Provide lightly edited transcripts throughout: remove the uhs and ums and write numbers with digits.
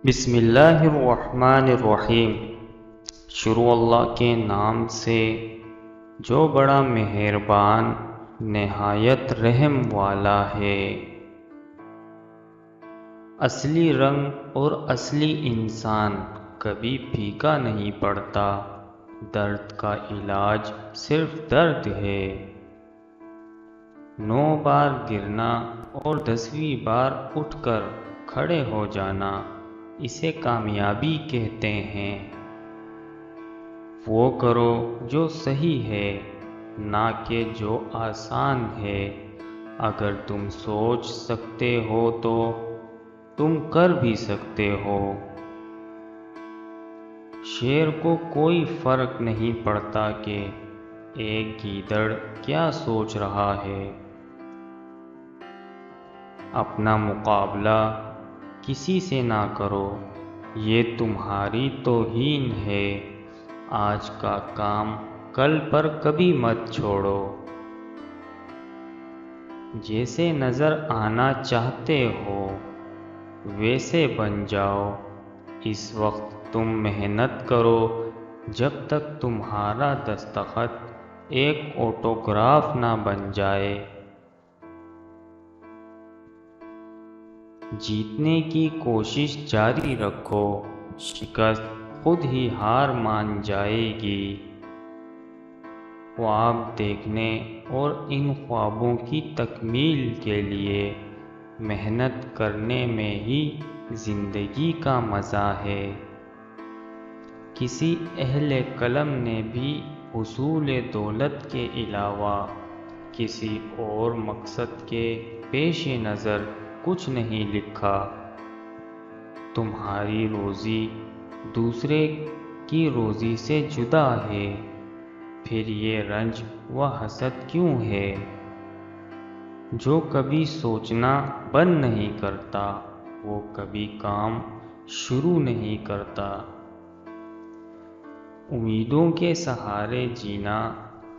بسم اللہ الرحمن الرحیم۔ شروع اللہ کے نام سے جو بڑا مہربان نہایت رحم والا ہے۔ اصلی رنگ اور اصلی انسان کبھی پھیکا نہیں پڑتا۔ درد کا علاج صرف درد ہے۔ 9 بار گرنا اور 10ویں بار اٹھ کر کھڑے ہو جانا، اسے کامیابی کہتے ہیں۔ وہ کرو جو صحیح ہے، نہ کہ جو آسان ہے۔ اگر تم سوچ سکتے ہو تو تم کر بھی سکتے ہو۔ شیر کو کوئی فرق نہیں پڑتا کہ ایک گیدڑ کیا سوچ رہا ہے۔ اپنا مقابلہ کسی سے نہ کرو، یہ تمہاری توہین ہے۔ آج کا کام کل پر کبھی مت چھوڑو۔ جیسے نظر آنا چاہتے ہو ویسے بن جاؤ۔ اس وقت تم محنت کرو جب تک تمہارا دستخط ایک آٹوگراف نہ بن جائے۔ جیتنے کی کوشش جاری رکھو، شکست خود ہی ہار مان جائے گی۔ خواب دیکھنے اور ان خوابوں کی تکمیل کے لیے محنت کرنے میں ہی زندگی کا مزہ ہے۔ کسی اہل قلم نے بھی حصول دولت کے علاوہ کسی اور مقصد کے پیش نظر کچھ نہیں لکھا۔ تمہاری روزی دوسرے کی روزی سے جدا ہے، پھر یہ رنج و حسد کیوں ہے؟ جو کبھی سوچنا بند نہیں کرتا وہ کبھی کام شروع نہیں کرتا۔ امیدوں کے سہارے جینا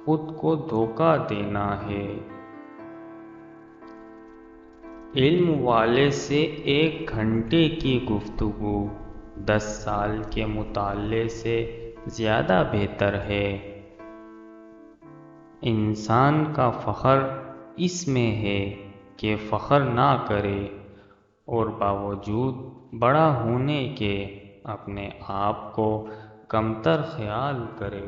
خود کو دھوکہ دینا ہے۔ علم والے سے 1 گھنٹے کی گفتگو 10 سال کے مطالعے سے زیادہ بہتر ہے۔ انسان کا فخر اس میں ہے کہ فخر نہ کرے اور باوجود بڑا ہونے کے اپنے آپ کو کمتر خیال کرے۔